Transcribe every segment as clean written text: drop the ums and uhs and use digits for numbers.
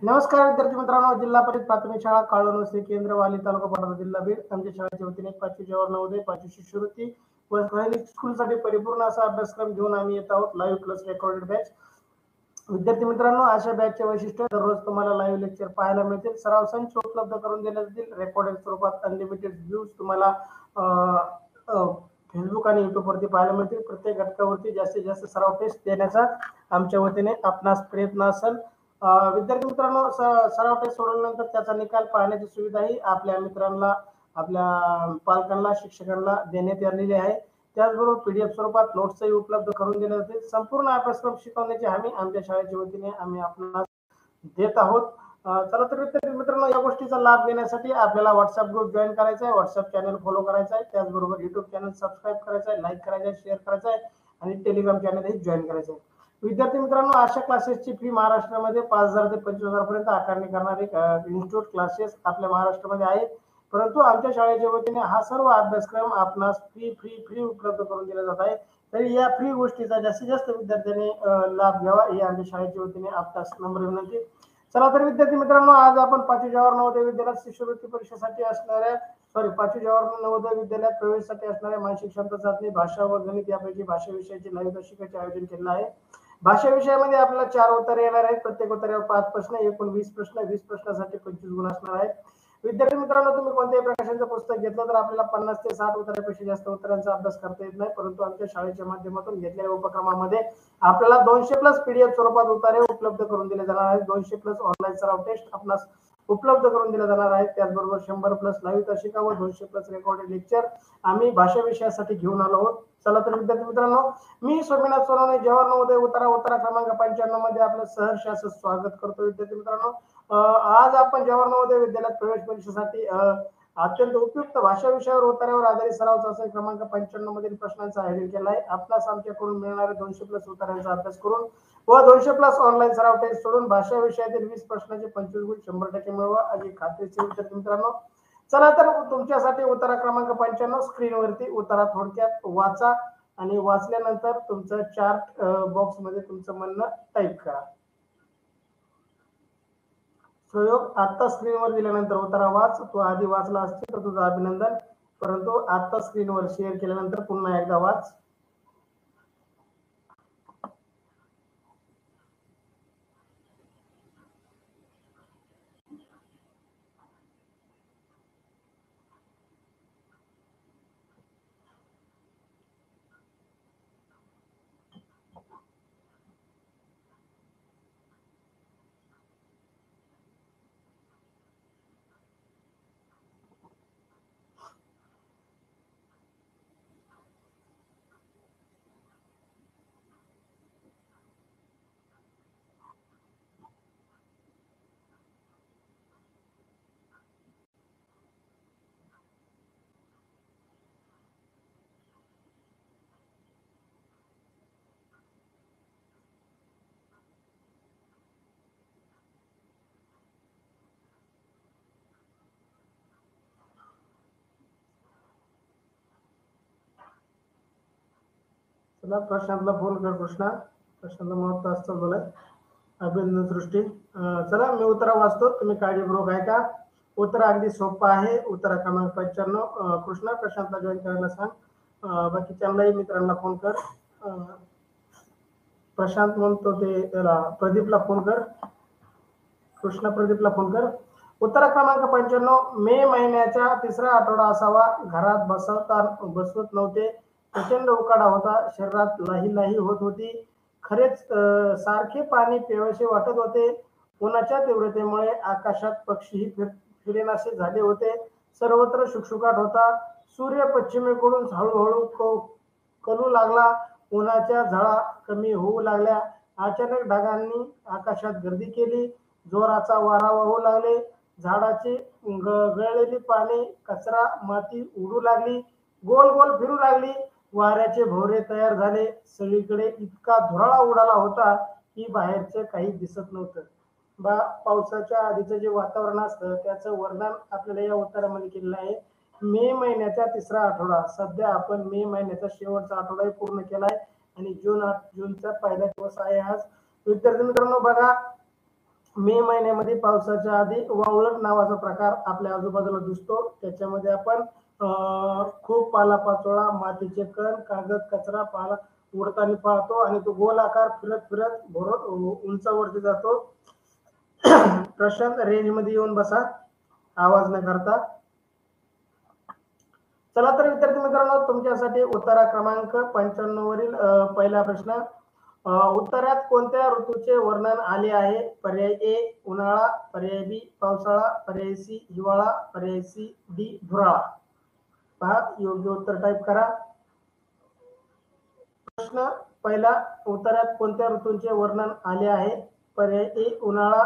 नमस्कार विद्यार्थी मित्रांनो, जिल्हा परिषद प्राथमिक शाळा काळवणवस्ती केंद्र वाली तालुका पाटणा जिल्हा बीड. आमच्या शाळेच्या वतीने 5वी जवाहर नवोदय 5वी शिष्यवृत्ती व सैनिक स्कूलसाठी परिपूर्ण असा अभ्यासक्रम घेऊन आम्ही येत आहोत. Live plus recorded batch. विद्यार्थी मित्रांनो, अशा बॅचचे वैशिष्ट्य दररोज तुम्हाला लाईव्ह लेक्चर पाहायला मिळतील. सराव संच उपलब्ध करून देण्यात येतील. रेकॉर्डेड स्वरूपात अनलिमिटेड व्ह्यूज तुम्हाला फेसबुक आणि युट्यूबवरती पाहायला मिळतील. प्रत्येक घटकावरती जास्तीत जास्त सराव टेस्ट देण्याचा आमच्या वतीने आपणास प्रयत्न असेल. विद्यार्थी मित्रांनो, सराव टेस्ट सोडवल्यानंतर त्याचा निकाल पाहण्याची सुविधाही आपल्या मित्रांना, आपल्या पालकांना, शिक्षकांना देण्यात आलेली आहे. त्याचबरोबर PDF स्वरूपात नोट्सही उपलब्ध करून देण्यात येतील. संपूर्ण अभ्यासक्रम शिकवण्याची हमी आमच्या शाळेच्या वतीने आम्ही आपल्याला देत आहोत. चला तर विद्यार्थी मित्रांनो, या गोष्टीचा लाभ घेण्यासाठी आपल्याला व्हॉट्सअप ग्रुप जॉईन करायचा आहे, व्हॉट्सअप चॅनल फॉलो करायचा आहे, त्याचबरोबर युट्यूब चॅनल सबस्क्राईब करायचं आहे, लाईक करायचं आहे, शेअर करायचं आहे आणि टेलिग्राम चॅनलही जॉईन करायचं आहे. विद्यार्थी मित्रांनो, अशा क्लासेसची फी महाराष्ट्रामध्ये 5,000 ते 25,000 पर्यंत आकारणी करणारे इन्स्टिट्यूट क्लासेस आपल्या महाराष्ट्रामध्ये आहेत. परंतु आमच्या शाळेच्या वतीने हा सर्व अभ्यासक्रम आपणास फ्री उपलब्ध करून दिला जात आहे. तरी या फ्री गोष्टीचा जास्तीत जास्त विद्यार्थ्यांनी लाभ घ्यावा ही आमच्या शाळेच्या वतीने आपल्यास नम्र विनंती. चला तर विद्यार्थी मित्रांनो, आज आपण 5वी जवाहर नवोदय विद्यालयात शिष्यवृत्ती परीक्षेसाठी असणाऱ्या 5वी जवाहर नवोदय विद्यालयात प्रवेशासाठी असणाऱ्या मानसिक क्षमता चाचणी, भाषा व गणित यापैकी भाषा विषयाची लाईव्ह शिकायचे आयोजन केलं आहे. भाषा विषयामध्ये आपल्याला 4 उत्तरे येणार आहेत. प्रत्येक उत्तरावर 5 प्रश्न, एकूण 20 प्रश्न. 20 प्रश्नासाठी 25 गुण असणार आहेत. विद्यार्थी मित्रांनो, तुम्ही कोणत्याही प्रकाशनचं पुस्तक घेतलं तर आपल्याला 50 ते 60 उत्तरापेक्षा जास्त उत्तरांचा अभ्यास करता येत नाही. परंतु आमच्या शाळेच्या माध्यमातून घेतलेल्या उपक्रमामध्ये आपल्याला 200 प्लस PDF स्वरूपात उत्तरे उपलब्ध करून दिले जाणार आहेत. 200 प्लस ऑनलाईन सराव टेस्ट आपणास उपलब्ध करून दिले जाणार आहेत. त्याचबरोबर 100 प्लस लाईव्ह तासिका व 200 प्लस रेकॉर्डेड लेक्चर आम्ही भाषा विषयासाठी घेऊन आलो आहोत. चला तर विद्यार्थी मित्रांनो, मी स्वामीनाथ सोनवणे, जवाहर नवोदय उत्तरा क्रमांक 95 मध्ये आपलं सहर्ष असं स्वागत करतो. विद्यार्थी मित्रांनो, आज आपण जवाहर नवोदय विद्यालयात प्रवेश परीक्षेसाठी अत्यंत उपयुक्त भाषा विषयावर उत्तरावर आधारित सराव चाचणी क्रमांक 95 मधील प्रश्नांचा आयोजन केला आहे. आपल्यास आमच्याकडून मिळणारे 200 प्लस उत्तरांचा अभ्यास करून व 200 प्लस ऑनलाईन सराव टेस्ट सोडून भाषा विषयातील 20 प्रश्नाचे 25 गुण 100% मिळवा अशी खात्रीची. विद्यार्थी मित्रांनो, चला तर तुमच्यासाठी उत्तरा क्रमांक 95 स्क्रीनवरती उत्तरा थोडक्यात वाचा आणि वाचल्यानंतर तुमचं चार्ट बॉक्स मध्ये तुमचं म्हणणं टाईप करा. प्रयोग आता स्क्रीनवर दिल्यानंतर उत्तरा वाच. तू आधी वाचला असते तर तुझं अभिनंदन, परंतु आता स्क्रीनवर शेअर केल्यानंतर पुन्हा एकदा वाच. चला, प्रशांतला फोन कर. प्रशांतला महत्व असतं बोलाय. अभिनंदन सृष्टी. चला, मी उत्तरा वाचतो, तुम्ही काळजीपूर्वक ऐका. उत्तर अगदी सोपं आहे. उत्तरा क्रमांक 95. कृष्णा, प्रशांतला जॉईन करायला सांग. बाकीच्यांनाही मित्रांना फोन कर. प्रशांत म्हणतो ते प्रदीपला फोन कर. कृष्णा, प्रदीपला फोन कर. उत्तरा क्रमांक 95. मे महिन्याचा 3रा आठवडा असावा. घरात बसवत नव्हते. प्रचंड उकाडा होता. शरीरात लाही होत होती. खरेच सारखे पाणी प्यावेसे वाटत होते. उन्हाच्या तीव्रतेमुळे आकाशात पक्षीही फिरेनासे झाले होते. सर्वत्र शुकशुकाट होता. सूर्य पश्चिमेकडून हळूहळू कलू लागला. उन्हाच्या झळा कमी होऊ लागल्या. अचानक ढगांनी आकाशात गर्दी केली. जोराचा वारा वाहू लागले. झाडाची गळलेली पाने, कचरा, माती उडू लागली. गोल गोल फिरू लागली. वाऱ्याचे भोवरे तयार झाले. सगळीकडे इतका धुराळा उडाला होता की बाहेरचं काही दिसत नव्हतं. पावसाच्या आधीचं जे वातावरण असतं त्याचं वर्णन आपल्याला या उत्तरामध्ये केलेलं आहे. मे महिन्याचा 3रा आठवडा. सध्या आपण मे महिन्याचा शेवटचा आठवडा पूर्ण केलाय आणि जूनचा पहिला दिवस आहे आज. विद्यार्थी मित्रांनो, बघा, मे महिन्यामध्ये पावसाच्या आधी वावळट नावाचा प्रकार आपल्या आजूबाजूला दिसतो. त्याच्यामध्ये आपण खूप पालापाचोळा, मातीचे कण, कागद, कचरा पाला उडताना पाहतो आणि तो गोल आकार फिरत फिरत भरत उंचावरती जातो. प्रशांत रेंज मध्ये येऊन बसा, आवाज न करता. चला तर विद्यार्थी मित्रांनो, तुमच्यासाठी उत्तरा क्रमांक 95 वरील पहिला प्रश्न. उत्तरात कोणत्या ऋतूचे वर्णन आले आहे? पर्याय ए उन्हाळा, पर्याय बी पावसाळा, पर्याय सी हिवाळा, पर्याय सी डी धुराळा. पहा, योग्य उत्तर टाईप करा. प्रश्न पहिला, उत्तरात कोणत्या ऋतूंचे वर्णन आले आहे? पर्याय ए उन्हाळा,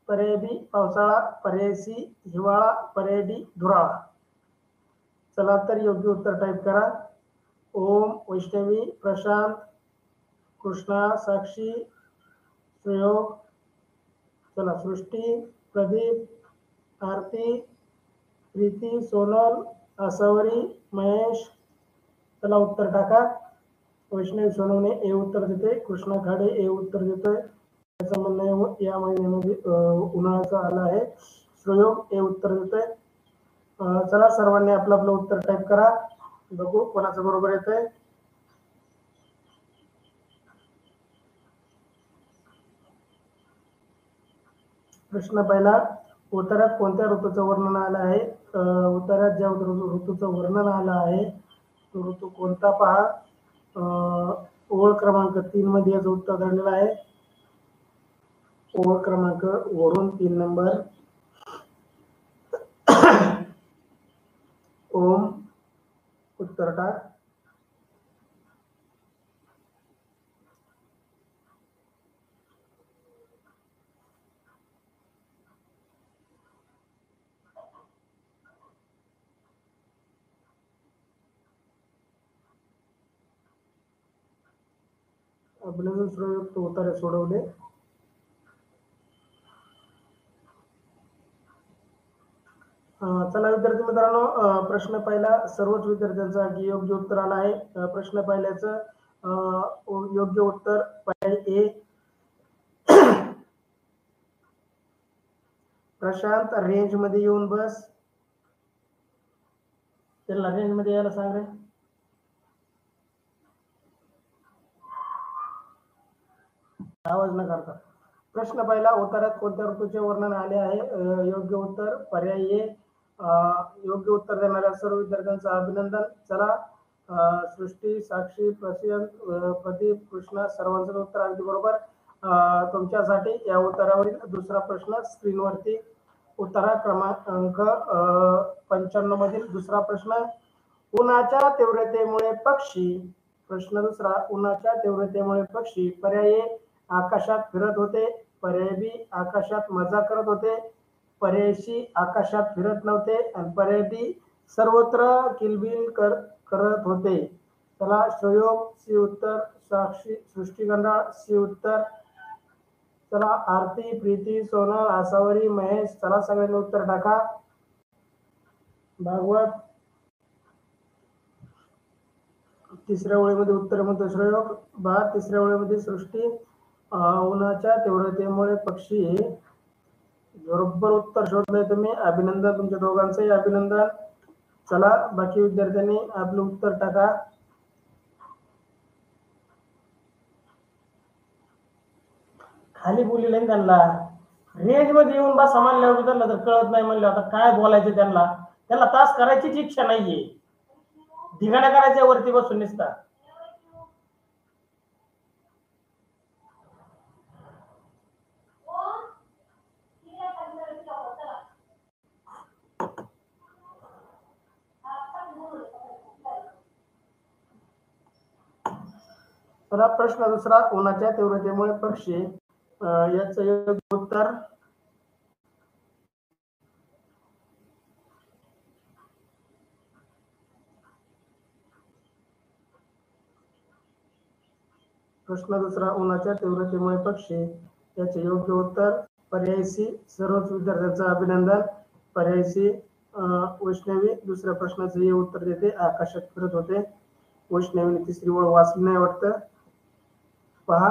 पर्याय बी पावसाळा, पर्याय सी हिवाळा, पर्याय डी धुराळा. चला तर योग्य उत्तर टाईप करा. ओम, वैष्णवी, प्रशांत, कृष्णा, साक्षी, प्रयोग, चला सृष्टी, प्रदीप, आरती, प्रीती, सोनल, आसावरी, महेश. चला उत्तर टाका. वैष्णवी सोनवणे ए उत्तर देते, कृष्णा खाडे ए उत्तर देतोय. त्याचं म्हणणं आहे या महिन्यामध्ये उन्हाळ्याचा आला आहे. प्रयोग ए उत्तर देतोय. चला सर्वांनी आपलं आपलं उत्तर टाईप करा, बघू कोणाचं बरोबर येतंय. प्रश्न पहिला, उत्तरात कोणत्या ऋतूचं वर्णन आलं आहे? उत्तरात ज्या ऋतूचं वर्णन आलं आहे तो ऋतू कोणता पहा. ओळ क्रमांक 3 मध्ये याचं उत्तर दिलेलं आहे. ओळ क्रमांक वरून 3 नंबर. ओम, उत्तर टाक. अभिनंदन प्रयुक्त उत्तरे सोडवले. चला विद्यार्थी मित्रांनो, प्रश्न पहिला सर्वच विद्यार्थ्यांचा योग्य उत्तर आला आहे. प्रश्न पहिल्याचं योग्य उत्तर पर्याय ए. प्रशांत, रेंज मध्ये येऊन बस. त्याला रेंज मध्ये यायला सांग रे. आवाज न करता. प्रश्न पहिला, उत्तरात कोणत्या ऋतूचे वर्णन आले आहे? योग्य उत्तर पर्याय ए. योग्य उत्तर देणाऱ्या सर्व विद्यार्थ्यांचं अभिनंदन. चला, सृष्टी, साक्षी, प्रदीप, कृष्णा सर्वांचं उत्तर अगदी बरोबर. तुमच्यासाठी या उत्तरावरील दुसरा प्रश्न स्क्रीनवरती. उत्तरा क्रमांक 95 मधील दुसरा प्रश्न. उन्हाच्या तीव्रतेमुळे पक्षी. प्रश्न दुसरा, उन्हाच्या तीव्रतेमुळे पक्षी. पर्याय ए आकाशात फिरत होते, पर्याय बी आकाशात मजा करत होते, पर्याय सी आकाशात फिरत नव्हते आणि पर्याय डी सर्वत्र किलबिल करत होते. चला, सहयोग सी उत्तर, साक्षी, सृष्टी गंडाळ सी उत्तर. चला, आरती, प्रीती, सोनल, आसावरी, महेश. चला सगळ्यांनी उत्तर टाका. भागवत, तिसऱ्या ओळीमध्ये उत्तर म्हणतो सहयोग. तिसऱ्या ओळीमध्ये सृष्टी. उन्हाच्या तीव्रतेमुळे पक्षी. बरोबर उत्तर शोधलंय तुम्ही. अभिनंदन, तुमच्या दोघांचंही अभिनंदन. चला, बाकी विद्यार्थ्यांनी आपलं उत्तर टाका. खाली बोलले त्यांना रेंज मध्ये येऊन बा म्हणल्यावर त्यांना तर कळत नाही म्हणलं आता काय बोलायचं. त्यांना तास करायचीच इच्छा नाहीये, धिगाणा करायच्या वरती बसून निसता. प्रश्न दुसरा, उन्हाच्या तीव्रतेमुळे पक्षी. याचं योग्य उत्तर प्रश्न दुसरा, उन्हाच्या तीव्रतेमुळे पक्षी. याचे योग्य उत्तर पर्याय सी. सर्वच विद्यार्थ्यांचं अभिनंदन. पर्याय सी. वैष्णवी दुसऱ्या प्रश्नाचं हे उत्तर देते, आकाशात फिरत होते. वैष्णवीने तिसरी ओळ वाचली नाही वाटतं. पहा,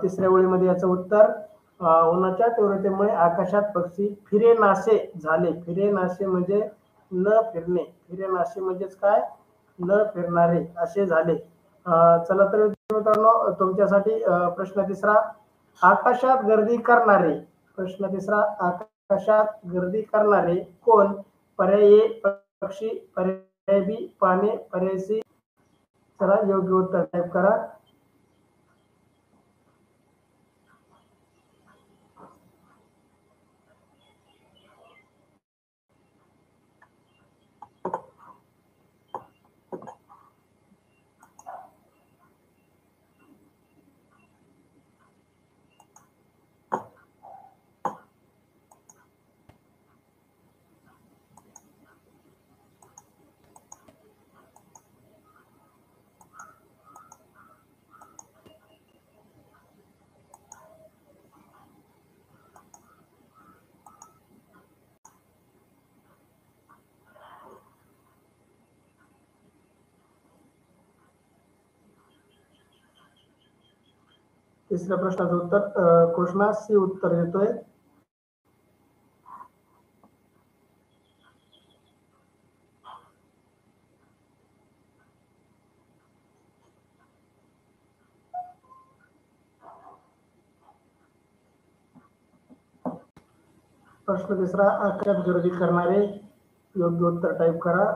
तिसऱ्या ओळीमध्ये याचं उत्तर उन्हाच्या तीव्रतेमुळे आकाशात पक्षी फिरेनासे झाले. फिरेनासे म्हणजे न फिरणे. फिरेनासे म्हणजेच काय? न फिरणारे असे झाले. चला तर मित्रांनो, तुमच्यासाठी प्रश्न तिसरा. आकाशात गर्दी करणारे. प्रश्न तिसरा. आकाशात गर्दी करणारे कोण? पर्याय ए पक्षी, पर्याय बी पाने, पर्याय सी. चला योग्य उत्तर टाईप करा. तिसऱ्या प्रश्नाचं उत्तर कृष्णा सी उत्तर देतोय. प्रश्न तिसरा. आकाशात गर्दी करणारे. योग्य उत्तर टाईप करा.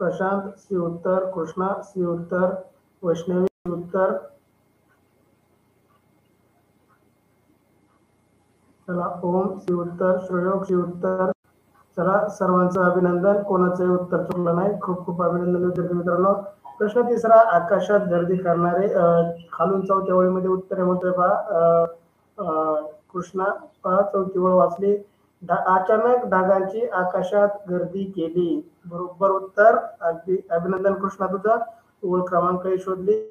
प्रशांत सी उत्तर, कृष्णा सी उत्तर, वैष्णवी उत्तर. चला ओम सी उत्तर, श्रेयोग सी उत्तर. चला सर्वांचं अभिनंदन. कोणाचंही उत्तर चुकलं नाही. खूप खूप अभिनंदन विद्यार्थी मित्रांनो. प्रश्न तिसरा. आकाशात गर्दी करणारे. खालून चौथ्या ओळीमध्ये उत्तरे म्हणतोय पहा. कृष्णा पहा, चौथी ओळ वाचली. अचानक ढगांची आकाशात गर्दी केली. बरोबर उत्तर. अगदी अभिनंदन कृष्णा तुझं. ओळ क्रमांक शोधली.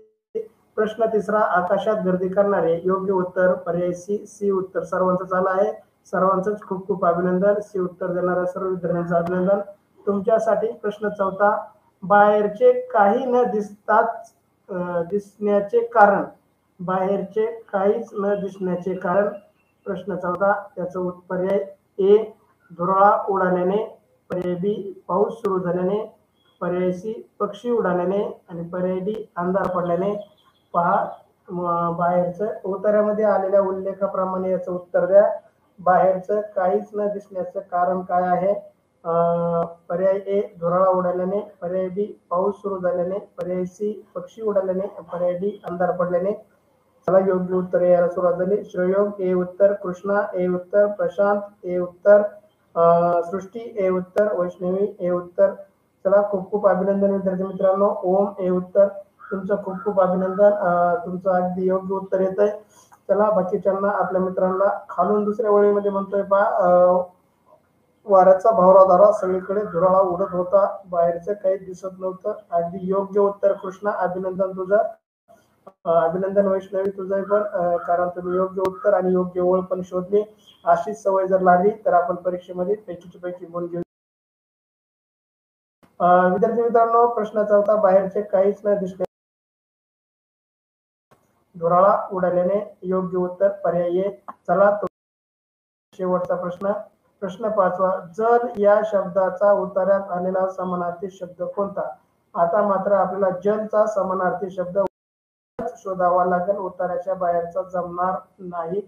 प्रश्न तिसरा. आकाशात गर्दी करणारे. योग्य उत्तर पर्याय सी, सी उत्तर सर्वांचं झालं आहे. सर्वांचंच खूप खूप अभिनंदन. सी उत्तर देणाऱ्या सर्व विद्यार्थ्यांचं अभिनंदन. तुमच्यासाठी प्रश्न चौथा. बाहेरचे काही न दिसण्याचे कारण. बाहेरचे काहीच न दिसण्याचे कारण. प्रश्न चौथा. त्याचं पर्याय ए धुरळा उडाल्याने, पर्याय बी पाऊस सुरू झाल्याने, पर्याय सी पक्षी उडाल्याने आणि पर्याय डी अंधार पडल्याने. पहा, बाहेरचं उत्तरामध्ये आलेल्या उल्लेखाप्रमाणे याचं उत्तर द्या. बाहेरचं काहीच न दिसण्याचं कारण काय आहे? पर्याय ए धुरळा उडाल्याने, पर्याय बी पाऊस सुरू झाल्याने, पर्याय सी पक्षी उडाल्याने, पर्याय डी अंधार पडल्याने. चला योग्य उत्तर यायला सुरुवात झाली. श्रेयोग ए उत्तर, कृष्णा ए उत्तर, प्रशांत ए उत्तर, सृष्टी ए उत्तर, वैष्णवी ए उत्तर. चला खूप खूप अभिनंदन विद्यार्थी मित्रांनो. ओम ए उत्तर. तुमचं खूप खूप अभिनंदन. तुमचं अगदी योग्य उत्तर येत आहे. चला बाकीच्यांना, आपल्या मित्रांना खालून दुसऱ्या ओळीमध्ये म्हणतोय पहा. वाऱ्याचा भवरा धारा, सगळीकडे धुराळा उडत होता, बाहेरचं काही दिसत नव्हतं. अगदी योग्य उत्तर कृष्णा. अभिनंदन तुझं. अभिनंदन वैष्णवी तुझं पण, कारण तुम्ही योग्य उत्तर आणि योग्य ओळ पण शोधली. अशीच सवय जर लागली तर आपण परीक्षेमध्ये पैकीची पैकी गुण घेऊ. विद्यार्थी मित्रांनो, प्रश्न चौथा. बाहेरचे काहीच न दिसले, धुराळा उडाल्याने. योग्य उत्तर पर्याय ए. चला शेवटचा प्रश्न. प्रश्न पाचवा. जल या शब्दाचा उत्तरात आलेला समानार्थी शब्द कोणता? आता मात्र आपल्याला जलचा समानार्थी शब्द शोधावा लागेल. उत्तराच्या बाहेरचा जमणार नाही.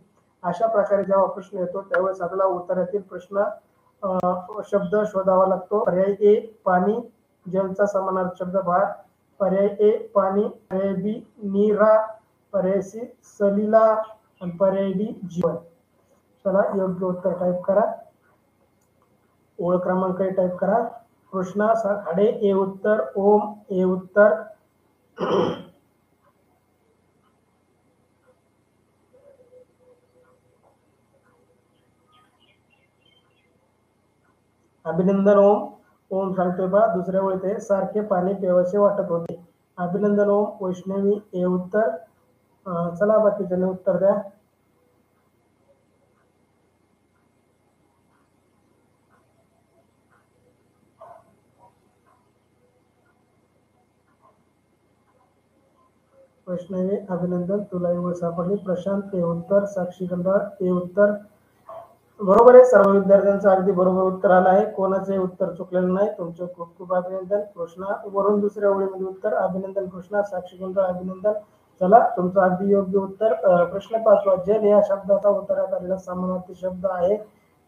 अशा प्रकारे जेव्हा प्रश्न येतो त्यावेळेस आपल्याला उत्तरातील प्रश्न शब्द शोधावा लागतो. पर्याय ए पाणी, जलचा समानार्थी शब्द भात. पर्याय ए पाणी, पर्याय बी नीरा, पर्याय सी सलिला आणि पर्याय डी जीवन. चला योग्य उत्तर टाईप करा. ओळ क्रमांक टाईप करा. कृष्णा साखाडे ए उत्तर, ओम ए उत्तर. अभिनंदन ओम. ओम सांगतोय बा दुसऱ्या वेळी सारखे पाणी प्यावसे वाटत होते. अभिनंदन ओम. वैष्णवी ए उत्तर. चला बाकीच्याने उत्तर द्या. प्रश्न हे अभिनंदन, तुला निवड सापडली. प्रशांत हे उत्तर, साक्षी गंधाळ हे उत्तर बरोबर आहे. सर्व विद्यार्थ्यांचं अगदी बरोबर उत्तर आलं आहे. कोणाचंही उत्तर चुकलेलं नाही. तुमचं खूप खूप अभिनंदन. कृष्णा वरून दुसऱ्या ओळीमध्ये उत्तर, अभिनंदन कृष्णा. साक्षी गंधाळ अभिनंदन. चला, तुमचं अगदी योग्य उत्तर. प्रश्न 5वा, जल या शब्दाचा उत्तरात आलेला समानार्थी शब्द आहे.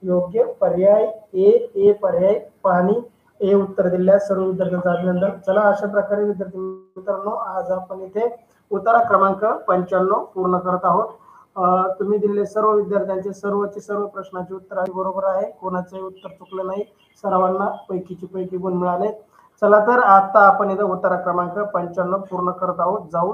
योग्य पर्याय ए पर्याय पाणी हे उत्तर दिलेल्या सर्व विद्यार्थ्यांचं अभिनंदन. चला, अशा प्रकारे विद्यार्थी मित्रांनो आज आपण इथे उतारा क्रमांक 95 पूर्ण करत आहोत. तुम्ही दिलेले सर्व विद्यार्थ्यांचे सर्व प्रश्नांची उत्तर बरोबर आहे. कोणाचंही उत्तर चुकलं नाही. सर्वांना पैकीचे पैकी गुण मिळाले. चला तर आता आपण इथं उतारा क्रमांक 95 पूर्ण करत आहोत. जाऊन